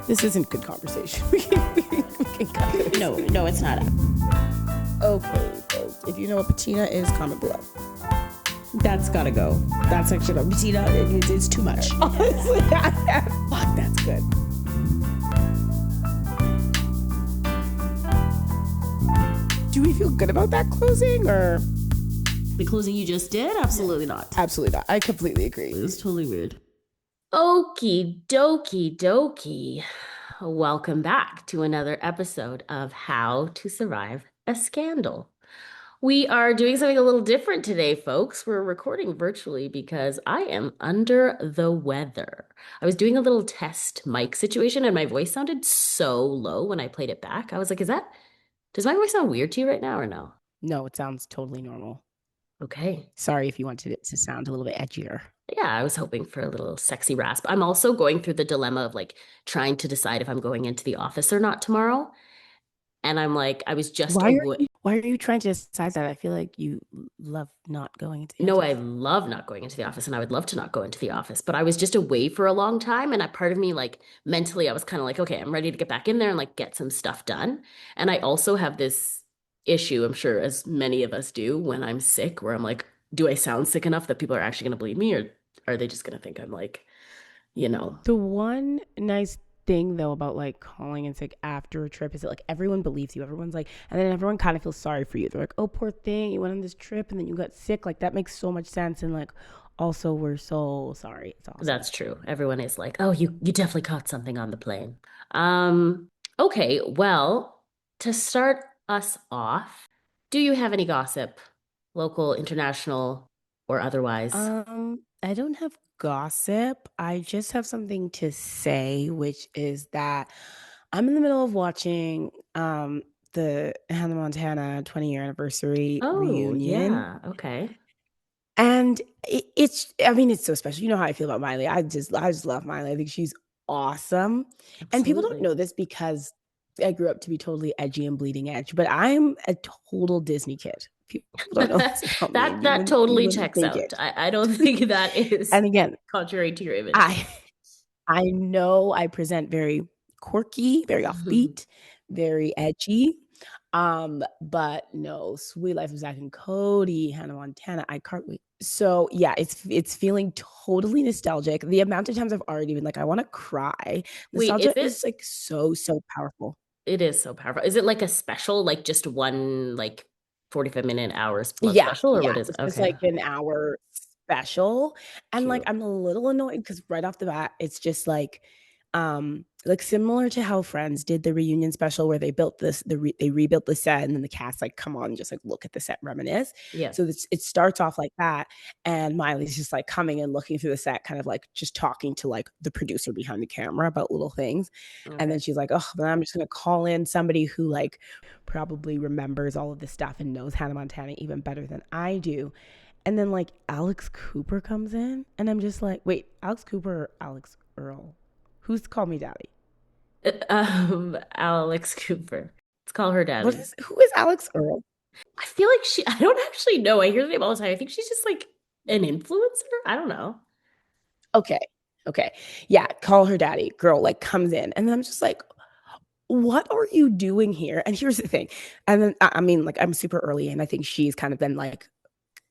This isn't good conversation. we can cut this. No, it's not. Okay, folks. If you know what patina is, comment below. That's gotta go. That's actually not patina. It's too much. Honestly, fuck, that's good. Do we feel good about that closing, or The closing you just did? Absolutely not. absolutely not? I completely agree. It was totally weird. Okie dokie. Welcome back to another episode of How to Survive a Scandal. We are doing something a little different today, folks. We're recording virtually because I am under the weather. I was doing a little test mic situation and my voice sounded so low when I played it back. I was like, does my voice sound weird to you right now or no? No, it sounds totally normal. Okay. Sorry if you wanted it to sound a little bit edgier. Yeah, I was hoping for a little sexy rasp. I'm also going through the dilemma of like trying to decide if I'm going into the office or not tomorrow. And I'm like, I was just Why are you trying to decide that? I feel like you love not going into the No, I office. love not going into the office and I would love to not go into the office, but I was just away for a long time. And a part of me, like mentally, I was kind of like, okay, I'm ready to get back in there and like get some stuff done. And I also have this issue, I'm sure, as many of us do when I'm sick, where I'm like, do I sound sick enough that people are actually going to believe me, or are they just going to think I'm like, you know? The one nice thing though about like calling in sick after a trip is that like everyone believes you. Everyone's like, and then everyone kind of feels sorry for you. They're like, oh, poor thing, you went on this trip and then you got sick. Like that makes so much sense. And like, also, we're so sorry. It's awesome. That's true. Everyone is like, oh, you definitely caught something on the plane. Um, okay, well, to start us off, do you have any gossip, local, international, or otherwise? I don't have gossip. I just have something to say, which is that I'm in the middle of watching the Hannah Montana 20-year anniversary Oh, reunion. yeah. Okay. And it's so special. You know how I feel about Miley. I just love Miley. I think she's awesome. And people don't Absolutely. know this because I grew up to be totally edgy and bleeding edge, but I'm a total Disney kid. People don't know this about me, and That you that wouldn't you totally wouldn't checks think out. it. I don't think that is And again, contrary to your image. I I know I present very quirky, very offbeat, very edgy. But no, Sweet Life of Zach and Cody, Hannah Montana, I can't wait. So yeah, it's feeling totally nostalgic. The amount of times I've already been like, I want to cry. Wait, is Nostalgia it? is like so powerful. It is so powerful. Is it like a special, like just one, like 45-minute hours plus Yeah, special, or yeah. what is it? It's just Okay, like an hour special. And like cute. I'm a little annoyed because right off the bat, it's just like similar to how Friends did the reunion special where they built they rebuilt the set and then the cast like come on and just like look at the set, reminisce. Yeah. So it starts off like that, and Miley's just like coming and looking through the set, kind of like just talking to like the producer behind the camera about little things. And Okay. then she's like, oh, then I'm just gonna call in somebody who like probably remembers all of this stuff and knows Hannah Montana even better than I do. And then like Alex Cooper comes in, and I'm just like, wait, Alex Cooper or Alex Earl? Who's Call Me Daddy? Alex Cooper. Let's call her daddy. Who is Alex Earl? I feel like I don't actually know. I hear the name all the time. I think she's just like an influencer. I don't know. Okay. Okay. Yeah, call her daddy. Girl like comes in, and then I'm just like, what are you doing here? And here's the thing. And then I mean, like I'm super early, and I think she's kind of been like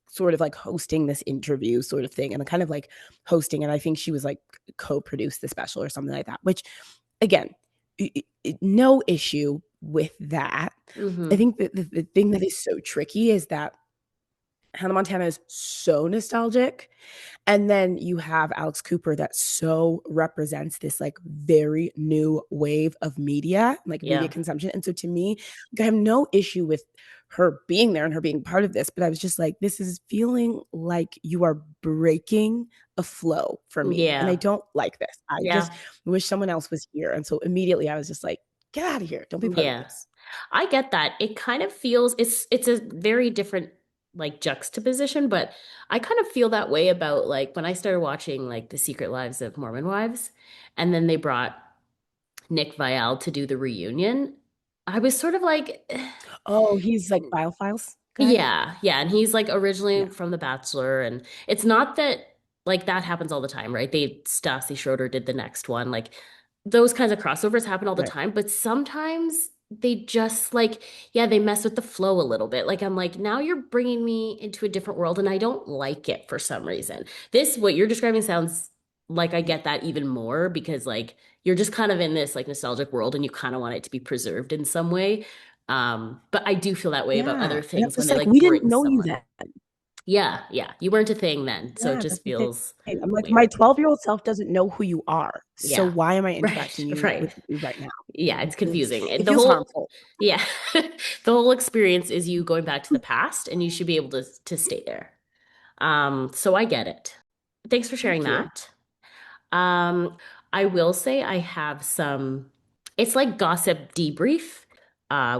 sort of like hosting this interview sort of thing, and kind of like hosting, and I think she was like co-produced the special or something like that, which again, no issue with that. I Hmm. think that the thing that is so tricky is that Hannah Montana is so nostalgic. And then you have Alex Cooper that so represents this like very new wave of media, like media Yeah. consumption. And so to me, like, I have no issue with her being there and her being part of this, but I was just like, this is feeling like you are breaking a flow for me. And I Yeah. don't like this. I just Yeah. wish someone else was here. And so immediately I was just like, get out of here. Don't be part of Yeah. this. I get that. It kind of feels it's a very different like juxtaposition, but I kind of feel that way about like when I started watching like The Secret Lives of Mormon Wives, and then they brought Nick Viall to do the reunion. I was sort of like, Oh, he's like Biofiles guy. yeah, yeah, and he's like originally Yeah. from The Bachelor, and it's not that. like that happens all the time, right? Stassi Schroeder did the next one. Like those kinds of crossovers happen all the Right. time, but sometimes they just like, yeah, they mess with the flow a little bit. Like I'm like, now you're bringing me into a different world and I don't like it for some reason. What you're describing sounds like I get that even more because like you're just kind of in this like nostalgic world and you kind of want it to be preserved in some way. But I do feel that way about Yeah. other And I'm things when just they like, like we didn't bring know you someone. then. Yeah, yeah. You weren't a thing then, so it Yeah, just that's the thing. feels I'm like, my weird. 12-year-old self doesn't know who you are. So Yeah. why am I Right, interacting you right. with you right now? Yeah, it's confusing. It And feels harmful. yeah, the whole experience is you going back to the past and you should be able to stay there. So I get it. Thanks for sharing Thank you. that. Um, I will say I have it's like gossip debrief.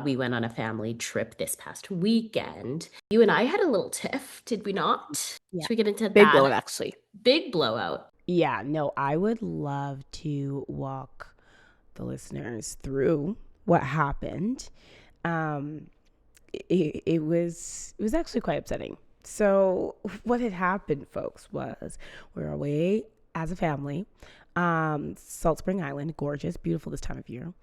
We went on a family trip this past weekend. You and I had a little tiff, did we not? Yeah. Should we get into Big that? blow, actually. Big blowout. Yeah, no, I would love to walk the listeners through what happened. Um, it was actually quite upsetting. So what had happened, folks, was we were away as a family. Salt Spring Island, gorgeous, beautiful this time of year.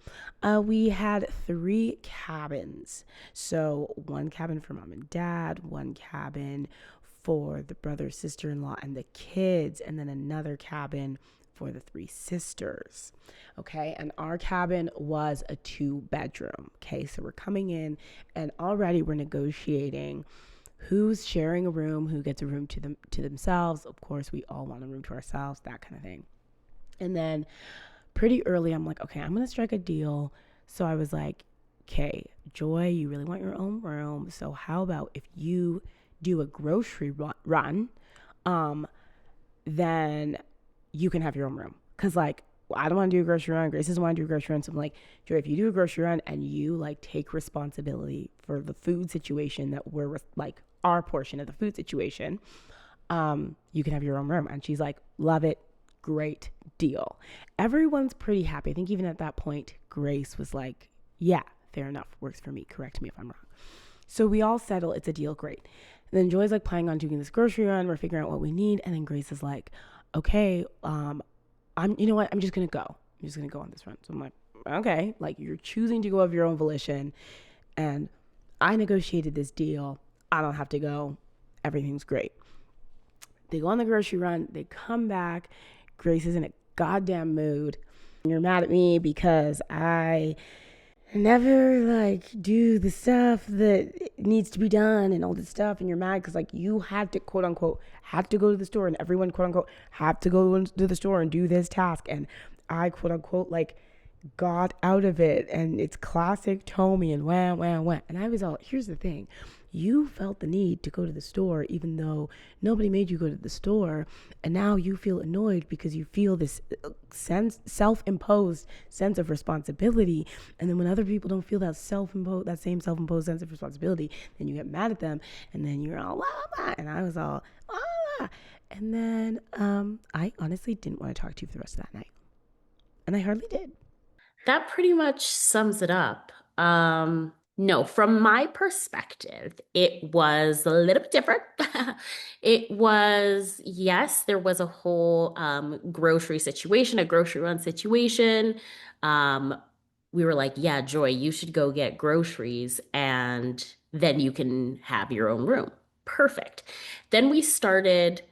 We had three cabins. So one cabin for mom and dad, one cabin for the brother, sister-in-law, and the kids, and then another cabin for the three sisters. Okay, and our cabin was a 2 bedroom. Okay, so we're coming in and already we're negotiating who's sharing a room, who gets a room to themselves. Of course, we all want a room to ourselves, that kind of thing. And then pretty early, I'm like, okay, I'm gonna strike a deal. So I was like, okay, Joy, you really want your own room. So how about if you do a grocery run, um, then you can have your own room. Cause like I don't want to do a grocery run. Grace doesn't want to do a grocery run. So I'm like, Joy, if you do a grocery run and you like take responsibility for the food situation that we're like our portion of the food situation, you can have your own room. And she's like, love it. Great deal. Everyone's pretty happy. I think even at that point, Grace was like, yeah, fair enough. Works for me. Correct me if I'm wrong. So we all settle. It's a deal. Great. And then Joy's like planning on doing this grocery run. We're figuring out what we need. And then Grace is like, okay, you know what? I'm just going to go. I'm just going to go on this run. So I'm like, okay, like you're choosing to go of your own volition. And I negotiated this deal. I don't have to go. Everything's great. They go on the grocery run. They come back. Grace is in a goddamn mood. You're mad at me because I never like do the stuff that needs to be done and all this stuff, and you're mad because like you had to quote unquote have to go to the store, and everyone quote unquote have to go to the store and do this task, and I quote unquote like got out of it, and it's classic Tommy and wham wham wham. And I was all, here's the thing, you felt the need to go to the store even though nobody made you go to the store, and now you feel annoyed because you feel this self-imposed sense of responsibility. And then when other people don't feel that same self-imposed sense of responsibility, then you get mad at them, and then you're all blah, blah. And I was all blah, blah. And then I honestly didn't want to talk to you for the rest of that night, and I hardly did. That pretty much sums it up. No, from my perspective, it was a little bit different. It was, yes, there was a whole grocery situation, a grocery run situation. Um, we were like, yeah, Joy, you should go get groceries and then you can have your own room. Perfect. Then we started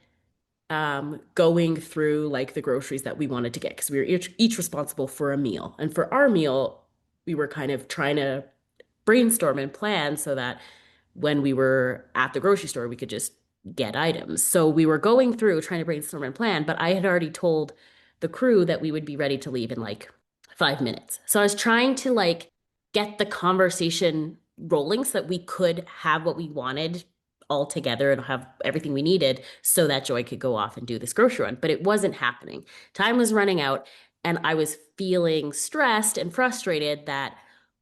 going through like the groceries that we wanted to get because we were each responsible for a meal. And for our meal, we were kind of trying to brainstorm and plan so that when we were at the grocery store, we could just get items. So we were going through trying to brainstorm and plan, but I had already told the crew that we would be ready to leave in like 5 minutes. So I was trying to like get the conversation rolling so that we could have what we wanted all together and have everything we needed so that Joy could go off and do this grocery run. But it wasn't happening. Time was running out, and I was feeling stressed and frustrated that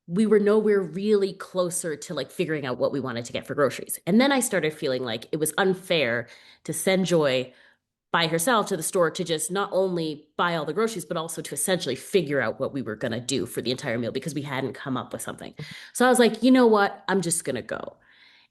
we were nowhere really closer to like figuring out what we wanted to get for groceries. And then I started feeling like it was unfair to send Joy by herself to the store to just not only buy all the groceries, but also to essentially figure out what we were going to do for the entire meal because we hadn't come up with something. So I was like, you know what? I'm just going to go.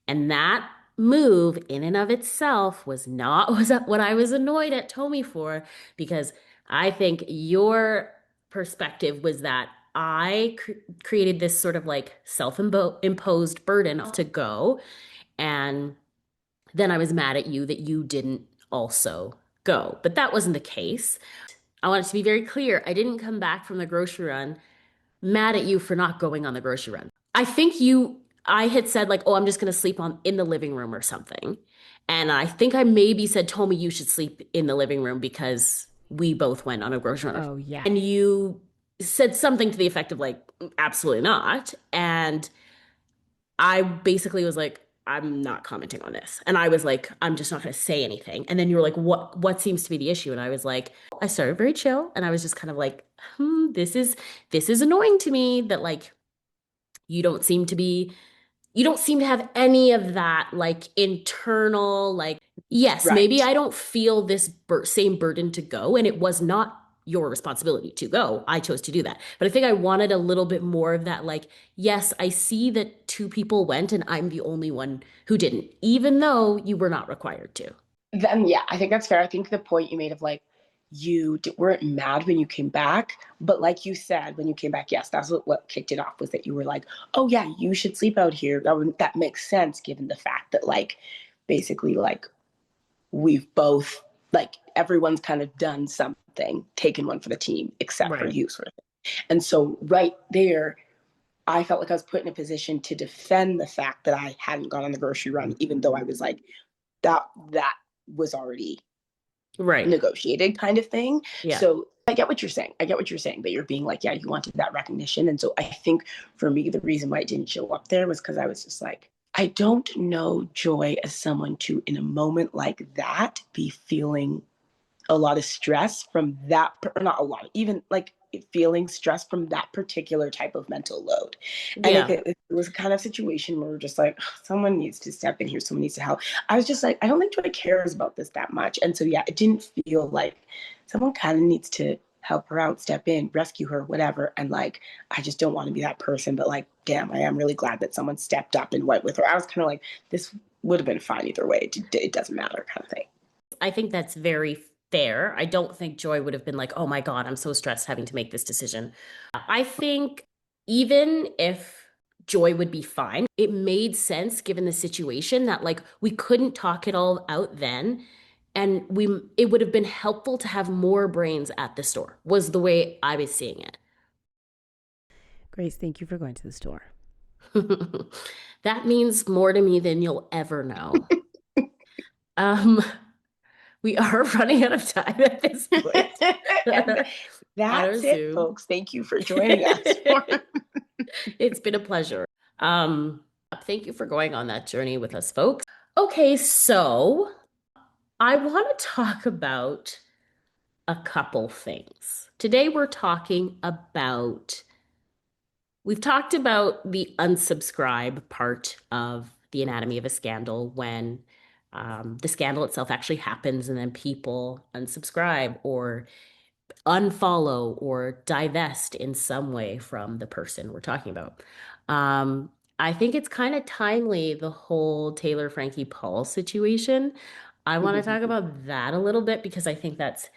And that move in and of itself was not was what I was annoyed at Tommy for, because I think your perspective was that I created this sort of like self-imposed burden to go, and then I was mad at you that you didn't also go. But that wasn't the case. I want it to be very clear. I didn't come back from the grocery run mad at you for not going on the grocery run. I had said like, oh, I'm just going to sleep on in the living room or something. And I think I maybe said, Tommy, you should sleep in the living room because we both went on a grocery run. Oh, yeah. And you said something to the effect of like, absolutely not. And I basically was like, I'm not commenting on this. And I was like, I'm just not going to say anything. And then you were like, what seems to be the issue? And I was like, I started very chill and I was just kind of like, this is annoying to me that like you don't seem to be you don't seem to have any of that like internal like yes, maybe Right. I don't feel this same burden to go, and it was not your responsibility to go. I chose to do that. But I think I wanted a little bit more of that like yes, I see that two people went and I'm the only one who didn't, even though you were not required to. Then, yeah, I think that's fair. I think the point you made of like, weren't mad when you came back, but like you said, when you came back, yes, that's what kicked it off was that you were like, oh, yeah, you should sleep out here. That makes sense given the fact that, like, basically, like, we've both, like, everyone's kind of done something, taken one for the team, except for Right. you, sort of thing. And so, right there, I felt like I was put in a position to defend the fact that I hadn't gone on the grocery run, even though I was like, that was already Right. negotiated kind of thing. Yeah. So I get what you're saying. I get what you're saying, that you're being like, yeah, you wanted that recognition. And so I think for me, the reason why it didn't show up there was because I was just like, I don't know Joy as someone to, in a moment like that, be feeling a lot of stress from that, or not a lot, even like feeling stress from that particular type of mental load. And if Yeah. it was a kind of situation where we're just like, "Oh, someone needs to step in here, someone needs to help," I was just like, I don't think Joy cares about this that much. And so, yeah, it didn't feel like someone kind of needs to help her out, step in, rescue her, whatever. And like, I just don't want to be that person. But like, damn, I am really glad that someone stepped up and went with her. I was kind of like, this would have been fine either way. It doesn't matter, kind of thing. I think that's very fair. I don't think Joy would have been like, oh my God, I'm so stressed having to make this decision. I think even if Joy would be fine, it made sense given the situation that like we couldn't talk it all out then. And it would have been helpful to have more brains at the store, was the way I was seeing it. Grace, thank you for going to the store. That means more to me than you'll ever know. Um, we are running out of time at this point. And I that's it, assume. folks. Thank you for joining us. It's been a pleasure. Um, Thank you for going on that journey with us, folks. Okay, so I want to talk about a couple things. Today we've talked about the unsubscribe part of the anatomy of a scandal when the scandal itself actually happens and then people unsubscribe or unfollow or divest in some way from the person we're talking about. Um, I think it's kind of timely, the whole Taylor Frankie Paul situation. I want to talk about that a little bit because I think that's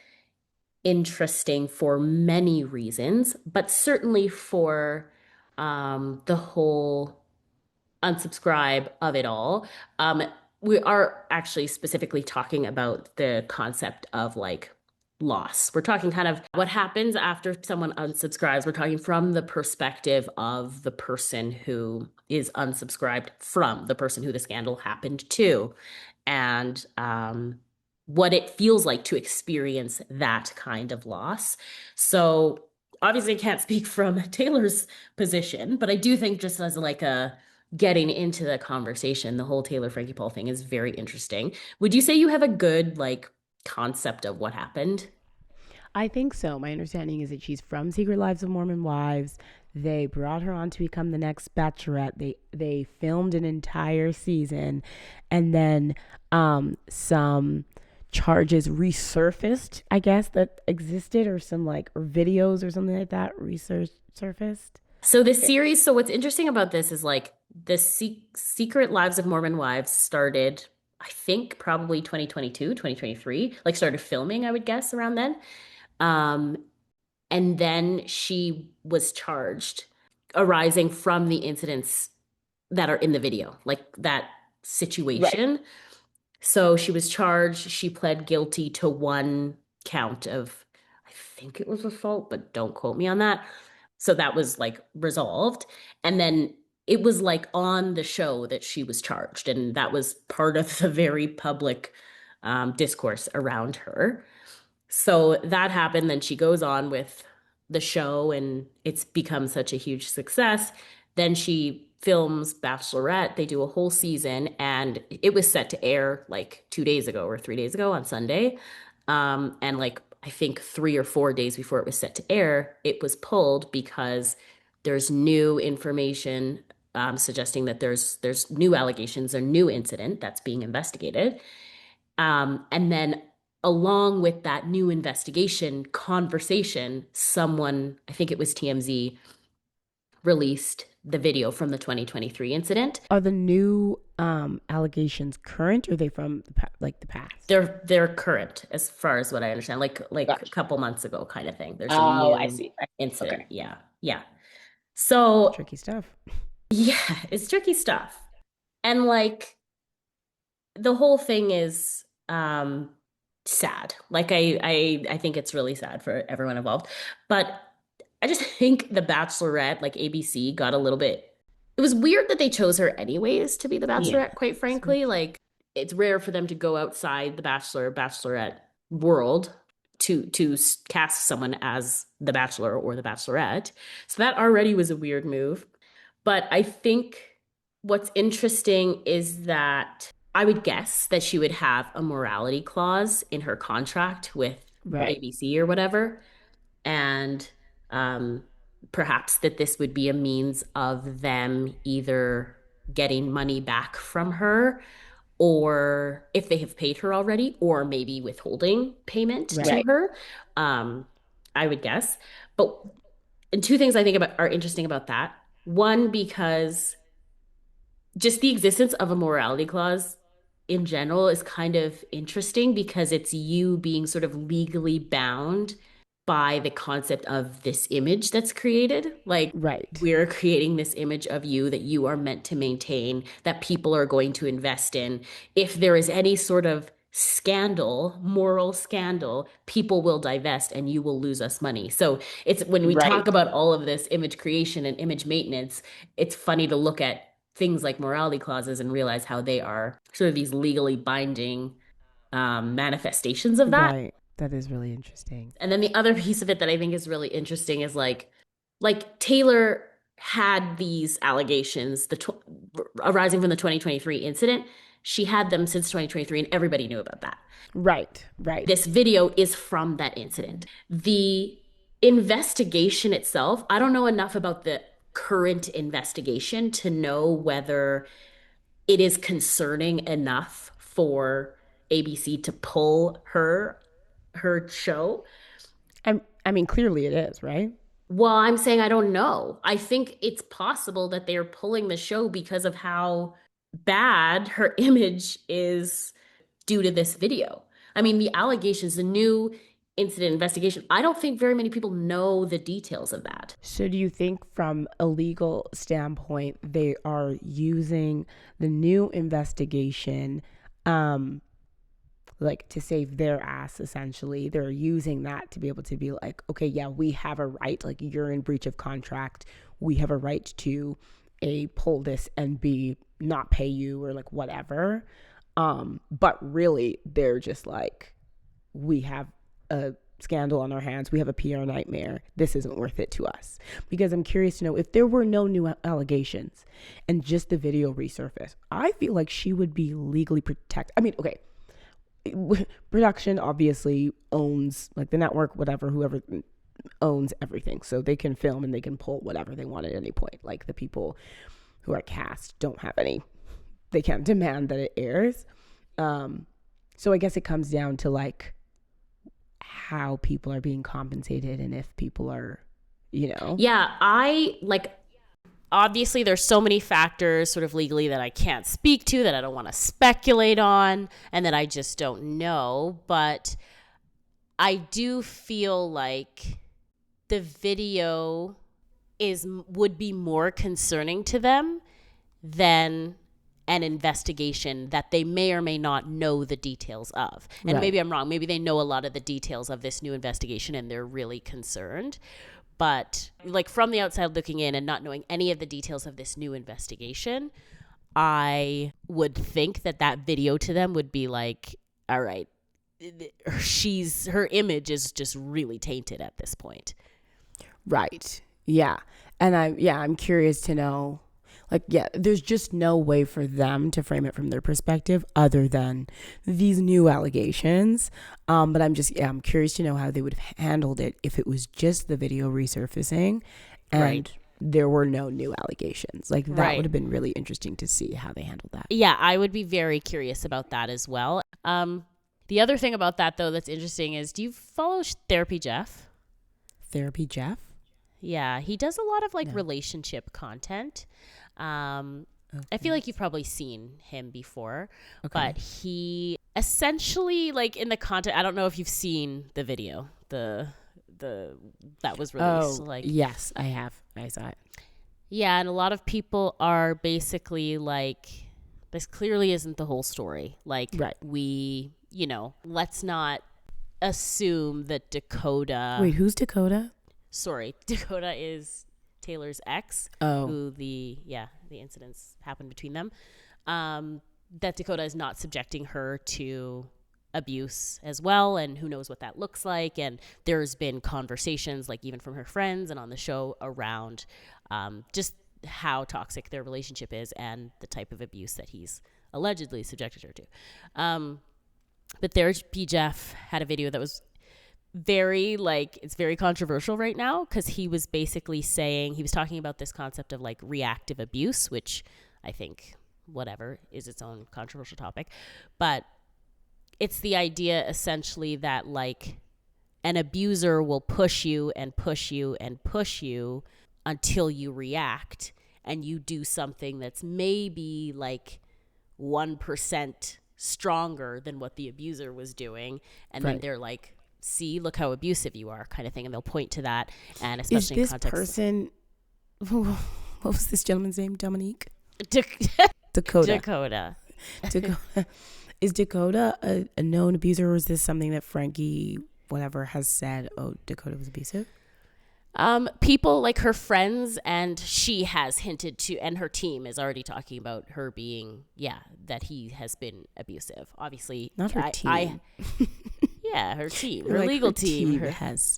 interesting for many reasons, but certainly for the whole unsubscribe of it all. We are actually specifically talking about the concept of like loss. We're talking kind of what happens after someone unsubscribes. We're talking from the perspective of the person who is unsubscribed from the person who the scandal happened to, and what it feels like to experience that kind of loss. So obviously, I can't speak from Taylor's position, but I do think just as like a getting into the conversation, the whole Taylor Frankie Paul thing is very interesting. Would you say you have a good like concept of what happened? I think so. My understanding is that she's from Secret Lives of Mormon Wives. They brought her on to become the next Bachelorette. They filmed an entire season, and then some charges resurfaced, I guess, that existed, or some like or videos or something like that resurfaced. So this series, so what's interesting about this is like The Secret Lives of Mormon Wives started, I think, probably 2022, 2023. Like started filming, I would guess, around then. Um, and then she was charged arising from the incidents that are in the video, like that Right. situation. So she was charged. She pled guilty to one count of, I think it was assault, but don't quote me on that. So that was like resolved. And then it was like on the show that she was charged. And that was part of the very public discourse around her. So that happened. Then she goes on with the show and it's become such a huge success. Then she films Bachelorette. They do a whole season and it was set to air like 2 days ago or 3 days ago on Sunday. And like I think 3 or 4 days before it was set to air, it was pulled because there's new information suggesting that there's new allegations or new incident that's being investigated. And then along with that new investigation conversation, someone, I think it was TMZ, released the video from the 2023 incident. Are the new allegations current, or are they from like the past? They're current as far as what I understand, like a Gotcha. couple months ago kind of thing. There's a Oh, I new see. incident. Okay. Yeah. Yeah. So Tricky stuff. yeah, it's tricky stuff. And like the whole thing is sad. Like I think it's really sad for everyone involved. But I just think The Bachelorette, like ABC, got a little bit. It was weird that they chose her anyways to be the Yeah. Bachelorette, quite frankly. Like it's rare for them to go outside the Bachelorette world to cast someone as the Bachelor or the Bachelorette. So that already was a weird move. But I think what's interesting is that I would guess that she would have a morality clause in her contract with Right. ABC or whatever. And um, perhaps that this would be a means of them either getting money back from her or if they have paid her already, or maybe withholding payment to Right. her. Um, I would guess. But and two things I think about are interesting about that. One, because just the existence of a morality clause in general is kind of interesting because it's you being sort of legally bound by the concept of this image that's created. Like, Right. we're creating this image of you that you are meant to maintain, that people are going to invest in. If there is any sort of scandal, moral scandal, people will divest and you will lose us money. So it's when we talk Right. about all of this image creation and image maintenance, it's funny to look at things like morality clauses and realize how they are sort of these legally binding manifestations of that. Right. That is really interesting. And then the other piece of it that I think is really interesting is like Taylor had these allegations arising from the 2023 incident. She had them since 2023 and everybody knew about that. Right. Right. This video is from that incident. The investigation itself, I don't know enough about the current investigation to know whether it is concerning enough for ABC to pull her show. I mean, clearly it is, right? Well, I'm saying I don't know. I think it's possible that they're pulling the show because of how bad her image is due to this video. I mean, the allegations, the new incident investigation, I don't think very many people know the details of that. So, do you think, from a legal standpoint, they are using the new investigation, um, like to save their ass? Essentially, they're using that to be able to be like, okay, yeah, we have a right. Like, you're in breach of contract. We have a right to a pull this and b not pay you or like whatever. But really, they're just like, we have a scandal on our hands. We have a PR nightmare. This isn't worth it to us. Because I'm curious to know if there were no new allegations and just the video resurfaced, I feel like she would be legally protected. I mean, okay, production obviously owns like the network, whatever, whoever owns everything. So they can film and they can pull whatever they want at any point. Like the people who are cast don't have any, they can't demand that it airs. So I guess it comes down to like how people are being compensated and if people are, you know. Yeah, I like obviously there's so many factors sort of legally that I can't speak to, that I don't want to speculate on, and that I just don't know. But I do feel like the video would be more concerning to them than an investigation that they may or may not know the details of. And maybe I'm wrong. Maybe they know a lot of the details of this new investigation and they're really concerned. But like from the outside looking in and not knowing any of the details of this new investigation, I would think that video to them would be like, all right, her image is just really tainted at this point. Right. Yeah. And I'm curious to know, like, yeah, there's just no way for them to frame it from their perspective other than these new allegations. But I'm curious to know how they would have handled it if it was just the video resurfacing and there were no new allegations. Like, that would have been really interesting to see how they handled that. Yeah, I would be very curious about that as well. The other thing about that, though, that's interesting is, do you follow Therapy Jeff? Therapy Jeff? Yeah, he does a lot of relationship content. I feel like you've probably seen him before, but he essentially, like, in the content, I don't know if you've seen the video, the that was released. Yes, I have. I saw it. Yeah, and a lot of people are basically like, this clearly isn't the whole story. Like, let's not assume that Dakota. Wait, who's Dakota? Sorry, Dakota is Taylor's ex, who the incidents happened between them. That Dakota is not subjecting her to abuse as well, and who knows what that looks like. And there's been conversations, like even from her friends and on the show, around just how toxic their relationship is and the type of abuse that he's allegedly subjected her to. But Therapy Jeff had a video that was it's very controversial right now, because he was basically saying, he was talking about this concept of like reactive abuse, which I think is its own controversial topic, but it's the idea essentially that like an abuser will push you and push you and push you until you react and you do something that's maybe like 1% stronger than what the abuser was doing, and then they're like, see, look how abusive you are, kind of thing, and they'll point to that. And especially in context, person, what was this gentleman's name? Dominique? Dakota. Is Dakota a known abuser, or is this something that Frankie whatever has said, oh, Dakota was abusive? People like her friends, and she has hinted to, and her team is already talking about her being, that he has been abusive. Obviously, not her team. Her team, her legal team has,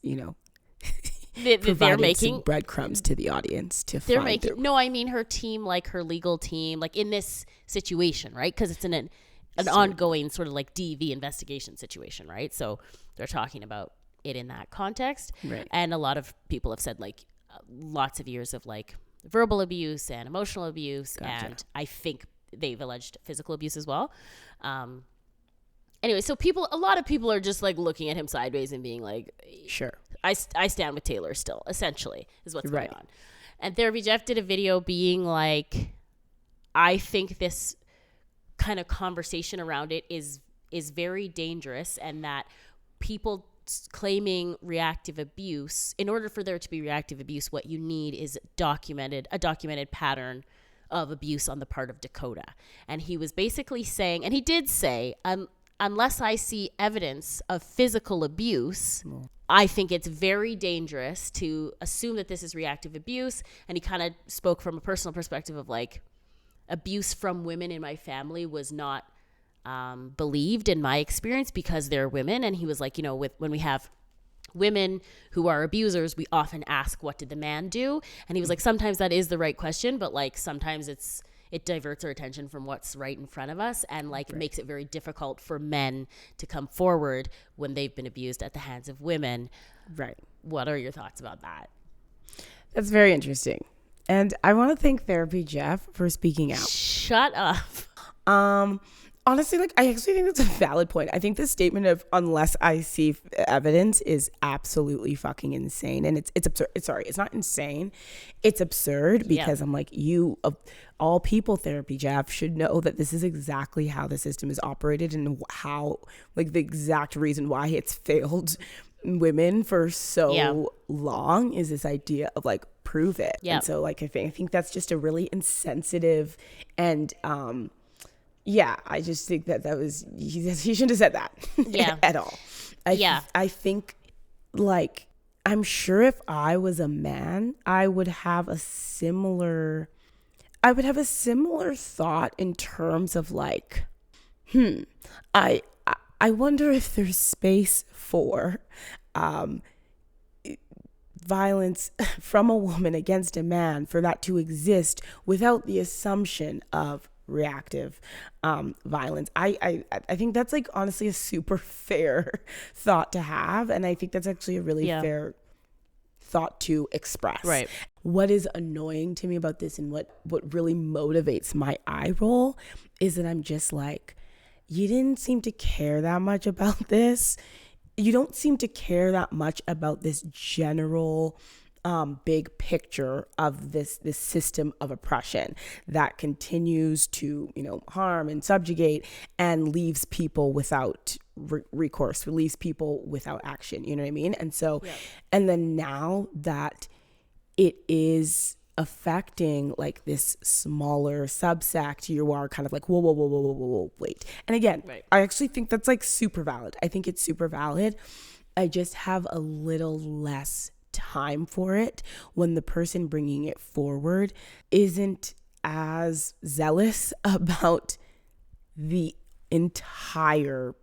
they're making some breadcrumbs to the audience to they're find making. No, I mean her team, like her legal team, like in this situation, right? Because it's in an ongoing sort of like DV investigation situation, right? So they're talking about it in that context, right? And a lot of people have said like lots of years of like verbal abuse and emotional abuse, and I think they've alleged physical abuse as well. Anyway, so a lot of people are just like looking at him sideways and being like, sure, I stand with Taylor still, essentially, is what's going on. And Therapy Jeff did a video being like, I think this kind of conversation around it is very dangerous, and that people claiming reactive abuse, in order for there to be reactive abuse, what you need is a documented pattern of abuse on the part of Dakota. And he was basically saying, and he did say, unless I see evidence of physical abuse, I think it's very dangerous to assume that this is reactive abuse. And he kind of spoke from a personal perspective of like, abuse from women in my family was not believed in my experience because they're women. And he was like, when we have women who are abusers, we often ask, what did the man do? And he was like, sometimes that is the right question, but like sometimes it diverts our attention from what's right in front of us, and like it makes it very difficult for men to come forward when they've been abused at the hands of women. Right. What are your thoughts about that? That's very interesting. And I want to thank Therapy Jeff for speaking out. Shut up. Honestly, like, I actually think that's a valid point. I think this statement of unless I see evidence is absolutely fucking insane. And it's absurd. Sorry, it's not insane. It's absurd Yeah. because I'm like, you, of all people therapy, Jeff, should know that this is exactly how the system is operated and how, like, the exact reason why it's failed women for Yeah. so long is this idea of like, prove it. Yeah. And so, like, I think that's just a really insensitive and, yeah, I just think that was he shouldn't have said that Yeah. at all. Yeah. I think, like, I'm sure if I was a man, I would have a similar thought in terms of like, I I wonder if there's space for violence from a woman against a man, for that to exist without the assumption of reactive violence. I think that's, like, honestly a super fair thought to have, and I think that's actually a really Yeah. fair thought to express. Right. What is annoying to me about this, and what really motivates my eye roll, is that I'm just like, you didn't seem to care that much about this. You don't seem to care that much about this general big picture of this system of oppression that continues to, harm and subjugate and leaves people without recourse, leaves people without action. You know what I mean? And so, and then now that it is affecting like this smaller subsect, you are kind of like, whoa, wait. And again, Right. I actually think that's like super valid. I think it's super valid. I just have a little less time for it when the person bringing it forward isn't as zealous about the entire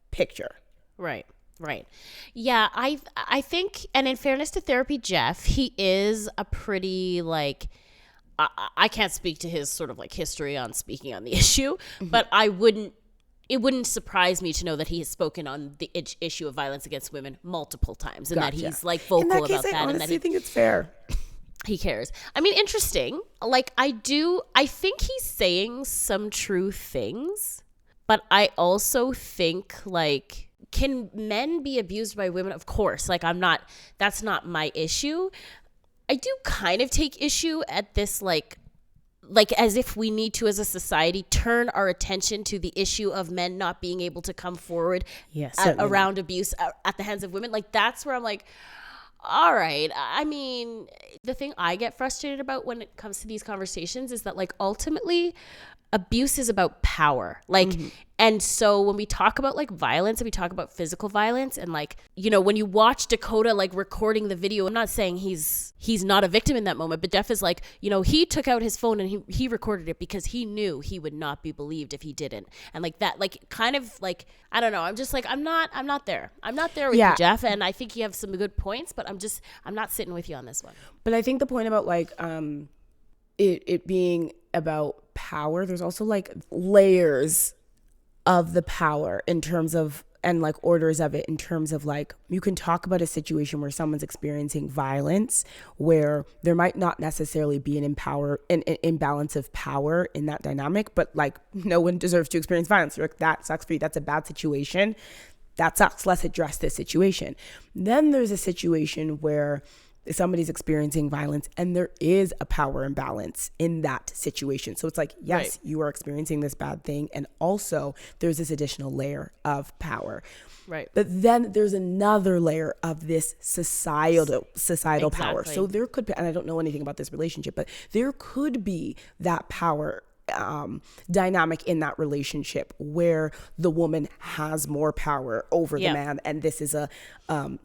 picture. Right. Right. Yeah, I think, and in fairness to Therapy Jeff, he is a pretty like I can't speak to his sort of like history on speaking on the issue, but it wouldn't surprise me to know that he has spoken on the issue of violence against women multiple times, and that Gotcha. he's like vocal In that case, about that, I and that honestly think it's fair. he cares. I mean, interesting. Like, I think he's saying some true things, but I also think, like, can men be abused by women? Of course. Like, that's not my issue. I do kind of take issue at this, like as if we need to, as a society, turn our attention to the issue of men not being able to come forward around abuse at the hands of women. Like, that's where I'm like, all right. I mean, the thing I get frustrated about when it comes to these conversations is that, like, ultimately abuse is about power. Like, and so when we talk about like violence and we talk about physical violence, and like, when you watch Dakota like recording the video, I'm not saying he's not a victim in that moment, but Jeff is like, he took out his phone and he recorded it because he knew he would not be believed if he didn't. And like that, like, kind of like, I don't know. I'm just like, I'm not there. I'm not there with you, Jeff. And I think you have some good points, but I'm not sitting with you on this one. But I think the point about like, it being about power, there's also like layers of the power in terms of, and like orders of it in terms of like, you can talk about a situation where someone's experiencing violence where there might not necessarily be an imbalance of power in that dynamic, but like, no one deserves to experience violence. You're like, that sucks for you. That's a bad situation. That sucks. Let's address this situation. Then there's a situation where somebody's experiencing violence and there is a power imbalance in that situation. So it's like, yes, you are experiencing this bad thing, and also there's this additional layer of power. Right. But then there's another layer of this societal power. So there could be, and I don't know anything about this relationship, but there could be that power dynamic in that relationship where the woman has more power over the man, and this is a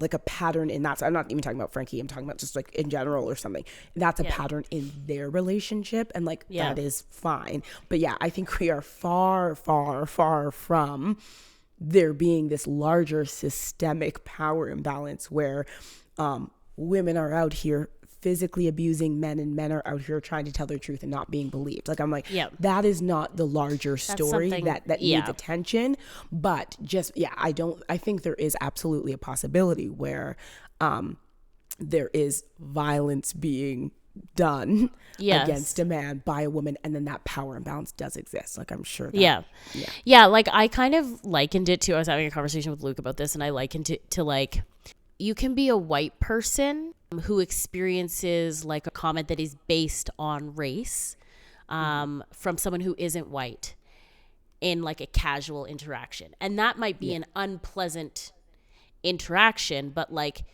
like a pattern in that. So I'm not even talking about Frankie, I'm talking about just like in general or something. That's a pattern in their relationship, and like that is fine. But yeah, I think we are far from there being this larger systemic power imbalance where women are out here physically abusing men, and men are out here trying to tell their truth and not being believed. Like, I'm like, that is not the larger story that needs attention. But just, I think there is absolutely a possibility where there is violence being done Yes. against a man by a woman, and then that power imbalance does exist. Like, I'm sure that, Yeah. yeah. Yeah, like I kind of likened it to, I was having a conversation with Luke about this, and I likened it to like, you can be a white person who experiences like a comment that is based on race from someone who isn't white in like a casual interaction. And that might be Yeah. an unpleasant interaction, but like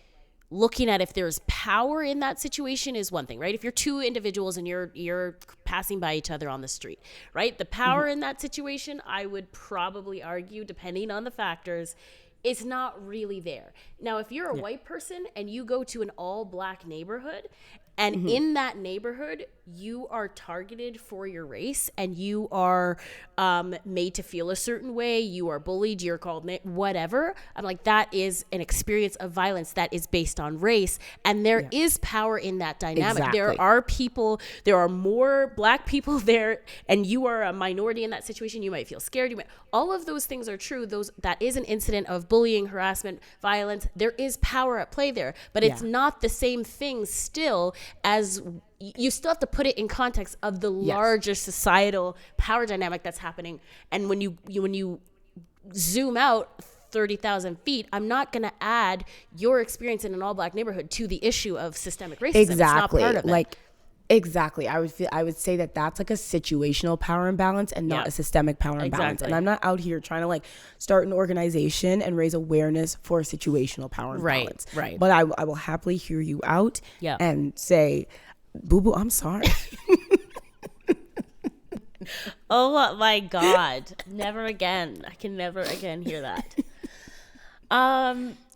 looking at if there's power in that situation is one thing, right? If you're two individuals and you're passing by each other on the street, right? The power in that situation, I would probably argue, depending on the factors, is not really there. Now, if you're a Yeah. white person and you go to an all black neighborhood, and in that neighborhood, you are targeted for your race and you are made to feel a certain way, you are bullied, you're called whatever. I'm like, that is an experience of violence that is based on race. And there is power in that dynamic. Exactly. There are people, there are more black people there, and you are a minority in that situation. You might feel scared. All of those things are true. That is an incident of bullying, harassment, violence. There is power at play there, but it's not the same thing still, as you still have to put it in context of the larger societal power dynamic that's happening. And when you zoom out 30,000 feet, I'm not going to add your experience in an all black neighborhood to the issue of systemic racism. Exactly. It's not part of it. Like, exactly. I would say that that's like a situational power imbalance and not a systemic power imbalance. Exactly. And I'm not out here trying to like start an organization and raise awareness for situational power imbalance. Right. But I will happily hear you out Yeah. and say, boo boo, I'm sorry. Oh my God. Never again. I can never again hear that.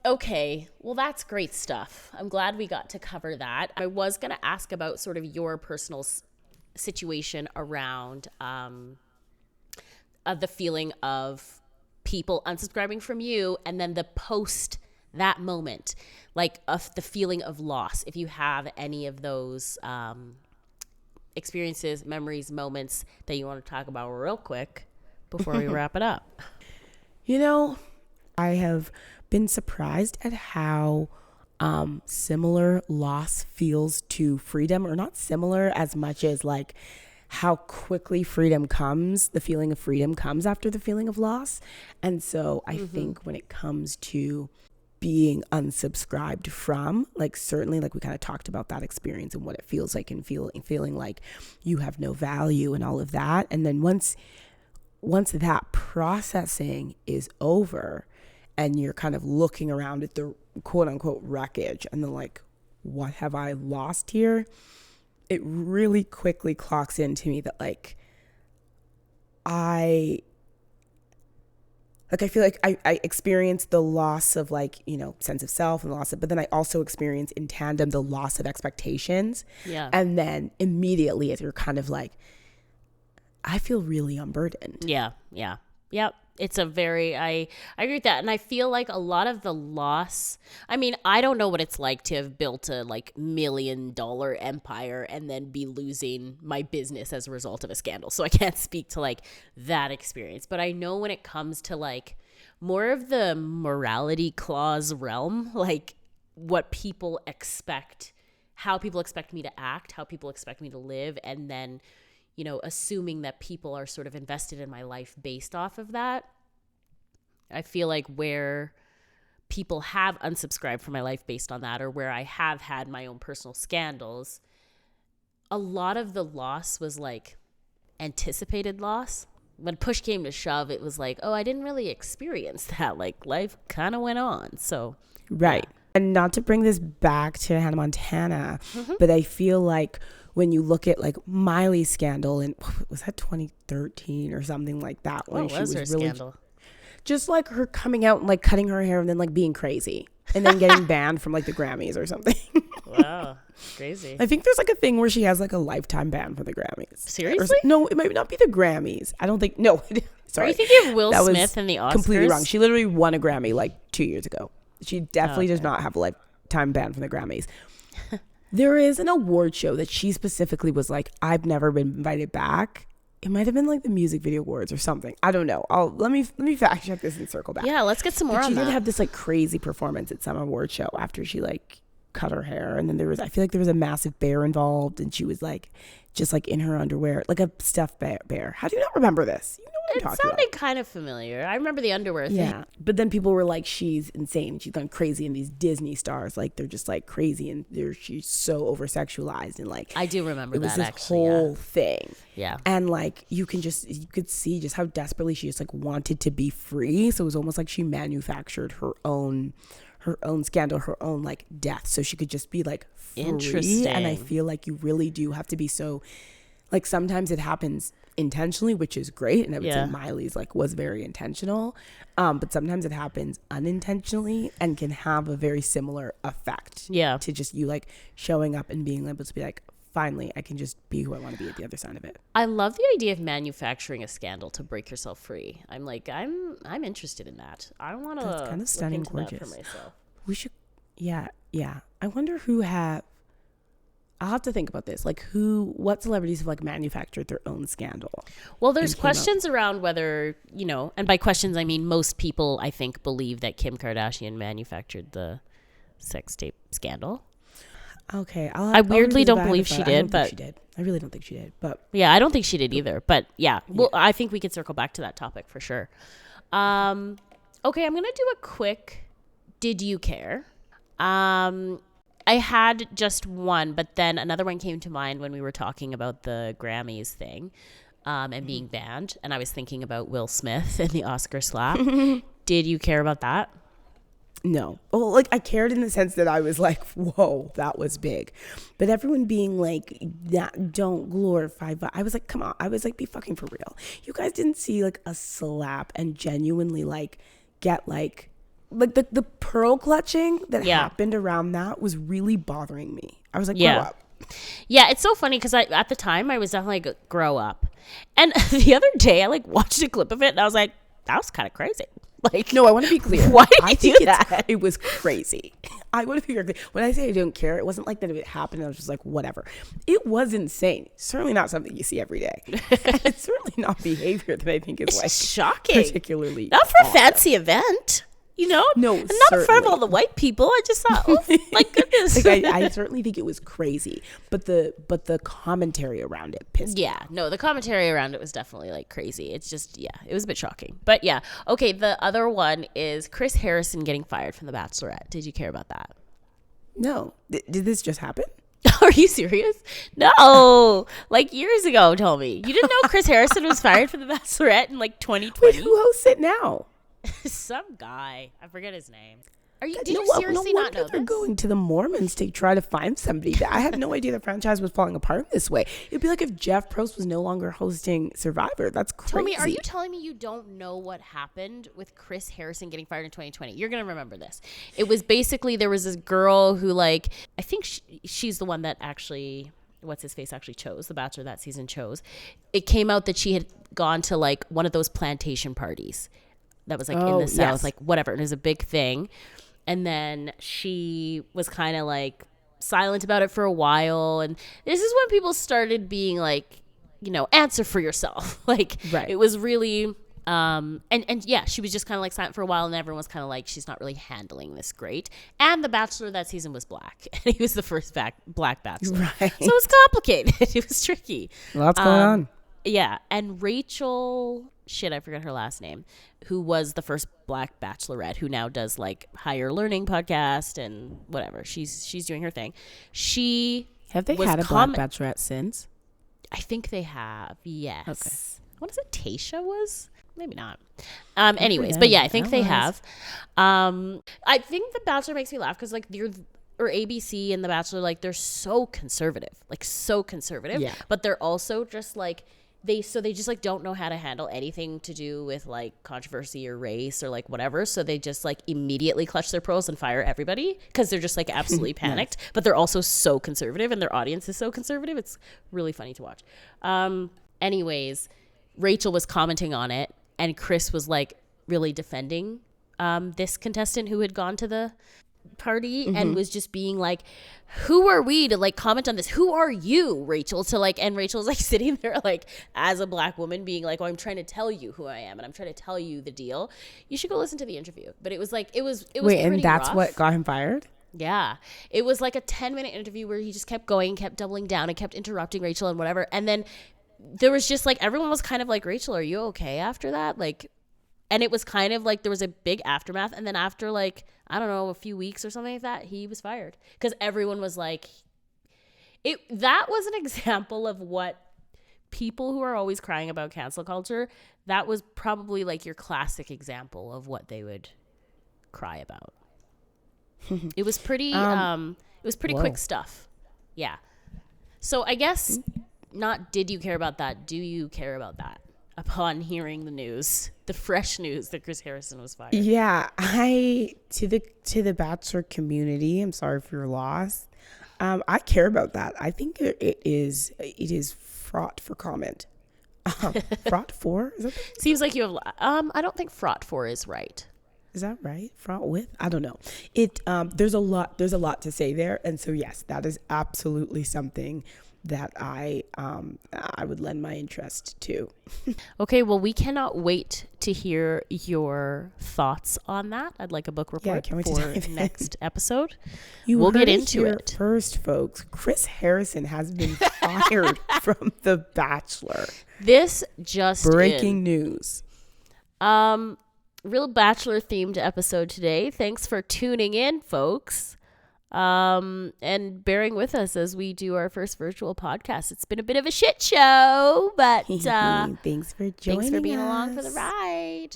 Okay. Well, that's great stuff. I'm glad we got to cover that. I was going to ask about sort of your personal situation around the feeling of people unsubscribing from you, and then the post that moment, like of the feeling of loss. If you have any of those experiences, memories, moments that you want to talk about real quick before we wrap it up. You know, I have been surprised at how similar loss feels to freedom, or not similar as much as like how quickly freedom comes, the feeling of freedom comes after the feeling of loss. And so I think when it comes to being unsubscribed from, like, certainly, like we kind of talked about that experience and what it feels like, and feeling like you have no value and all of that. And then once that processing is over and you're kind of looking around at the quote unquote wreckage and then like, what have I lost here? It really quickly clocks into me that like, I feel like I experience the loss of like, you know, sense of self and loss of, but then I also experience in tandem the loss of expectations. Yeah. And then immediately as you're kind of like, I feel really unburdened. Yeah. Yep. It's a very, I agree with that. And I feel like a lot of the loss, I mean, I don't know what it's like to have built a like $1 million empire and then be losing my business as a result of a scandal. So I can't speak to like that experience. But I know when it comes to like more of the morality clause realm, like what people expect, how people expect me to act, how people expect me to live, and then, you know, assuming that people are sort of invested in my life based off of that. I feel like where people have unsubscribed from my life based on that, or where I have had my own personal scandals, a lot of the loss was like anticipated loss. When push came to shove, it was like, oh, I didn't really experience that. Like life kind of went on. So, right. Yeah. And not to bring this back to Hannah Montana, but I feel like when you look at like Miley's scandal in, was that 2013 or something like that? When what was her really scandal? Just like her coming out and like cutting her hair and then like being crazy and then getting banned from like the Grammys or something. Wow, crazy. I think there's like a thing where she has like a lifetime ban for the Grammys. Seriously? No, it might not be the Grammys. I don't think. No, sorry. Are you thinking of Will That was Smith and the Oscars? Completely wrong. She literally won a Grammy like 2 years ago. She definitely does not have a lifetime ban from the Grammys. There is an award show that she specifically was like, I've never been invited back. It might have been like the music video awards or something. I don't know. Let me fact check this and circle back. Yeah, let's get some more on She that. did have this like crazy performance at some award show after she like cut her hair, and then I feel like there was a massive bear involved, and she was like just like in her underwear, like a stuffed bear. How do you not remember this? You know what I'm It talking sounded about. kind of familiar. I remember the underwear thing. Yeah, but then people were like, she's insane, she's gone crazy, and these Disney stars, like, they're just like crazy, and she's so over sexualized, and like I do remember it was that this actually. whole thing. Yeah. And like you could see just how desperately she just like wanted to be free. So it was almost like she manufactured her own scandal, her own like death, so she could just be like free. Interesting. And I feel like you really do have to be so, like, sometimes it happens intentionally, which is great, and I would say Miley's like was very intentional, but sometimes it happens unintentionally and can have a very similar effect to just you like showing up and being able to be like, finally I can just be who I want to be at the other side of it. I love the idea of manufacturing a scandal to break yourself free. I'm like, I'm interested in that. I want to. That's kind of stunning, look into gorgeous. that for myself. We should, yeah. I wonder I'll have to think about this. Like, what celebrities have like manufactured their own scandal? Well, there's questions around whether, and by questions I mean most people I think believe that Kim Kardashian manufactured the sex tape scandal. Okay, I weirdly don't believe she did, but she did. I really don't think she did, but yeah, I don't think she did either. But yeah, well, I think we could circle back to that topic for sure. Okay, I'm gonna do a quick. Did you care? I had just one, but then another one came to mind when we were talking about the Grammys thing, and being banned, and I was thinking about Will Smith and the Oscar slap. Did you care about that? No. Well, like, I cared in the sense that I was like, whoa, that was big. But everyone being like, that don't glorify, I was like, come on. I was like, be fucking for real. You guys didn't see like a slap and genuinely like get like the pearl clutching that happened around that was really bothering me. I was like, grow up. Yeah, it's so funny because at the time I was definitely like, grow up. And the other day I like watched a clip of it and I was like, that was kind of crazy. Like, no, I want to be clear. Why did you do that? It was crazy. I want to be clear. When I say I don't care, it wasn't like that it happened and I was just like, whatever. It was insane. Certainly not something you see every day. It's certainly not behavior that I think is like shocking. Particularly not for a fancy event. No, and not in front of all the white people. I just thought, oh my goodness. Like, I certainly think it was crazy, but the commentary around it pissed me off. No, the commentary around it was definitely like crazy. It's just, it was a bit shocking. But yeah, okay, the other one is Chris Harrison getting fired from The Bachelorette. Did you care about that? No. Did this just happen? Are you serious? No, like years ago, told me. You didn't know Chris Harrison was fired from The Bachelorette in like 2020? Wait, who hosts it now? Some guy. I forget his name. Did you seriously not know they're this? going to the Mormons to try to find somebody. I had no idea the franchise was falling apart this way. It'd be like if Jeff Probst was no longer hosting Survivor. That's crazy. Are you telling me you don't know what happened with Chris Harrison getting fired in 2020? You're going to remember this. It was basically, there was this girl who like, I think she's the one that actually, what's his face actually chose, The Bachelor that season chose. It came out that she had gone to like one of those plantation parties that was like in the South, like whatever. And it was a big thing. And then she was kind of like silent about it for a while. And this is when people started being like, answer for yourself. Like, It was really, and yeah, she was just kind of like silent for a while. And everyone was kind of like, she's not really handling this great. And the Bachelor that season was black. And he was the first black Bachelor. Right. So it was complicated. It was tricky. Lots going on. Yeah. And Rachel, I forgot her last name, who was the first black bachelorette, who now does like higher learning podcast and whatever. She's doing her thing. Have they had a black bachelorette since? I think they have. Yes. Okay. What is it? Tasha was? Maybe not. Anyways, but yeah, I think they have. I think The Bachelor makes me laugh because like or ABC and The Bachelor, like they're so conservative, Yeah. but they're also just like, they just like don't know how to handle anything to do with like controversy or race or like whatever. So they just like immediately clutch their pearls and fire everybody because they're just like absolutely panicked. Nice. But they're also so conservative and their audience is so conservative. It's really funny to watch. Anyways, Rachel was commenting on it and Chris was like really defending this contestant who had gone to the party and was just being like, who are we to like comment on this? Who are you, Rachel, to like, and Rachel's like sitting there like as a black woman being like, oh, I'm trying to tell you who I am and I'm trying to tell you the deal. You should go listen to the interview. But it was like, it was Wait, pretty and that's rough. what got him fired? Yeah. It was like a 10-minute interview where he just kept going, kept doubling down, and kept interrupting Rachel and whatever. And then there was just like, everyone was kind of like, Rachel, are you okay after that? Like, and it was kind of like there was a big aftermath. And then after like, I don't know, a few weeks or something like that, he was fired. Because everyone was like, that was an example of what people who are always crying about cancel culture, that was probably like your classic example of what they would cry about. It was pretty Whoa. quick stuff. Yeah. So I guess not did you care about that, do you care about that upon hearing the news, the fresh news that Chris Harrison was fired? Yeah, to the Bachelor community, I'm sorry for your loss. I care about that. I think it is fraught for comment. Fraught for? Seems like you have I don't think fraught for is right. Is that right? Fraught with? I don't know. There's a lot to say there, and so yes, that is absolutely something that I would lend my interest to. Okay, well, we cannot wait to hear your thoughts on that. I'd like a book report for next episode. We'll get into it first, folks. Chris Harrison has been fired from The Bachelor. This just breaking news. Real Bachelor themed episode today. Thanks for tuning in, folks. And bearing with us as we do our first virtual podcast. It's been a bit of a shit show, but thanks for joining thanks for being us. along for the ride.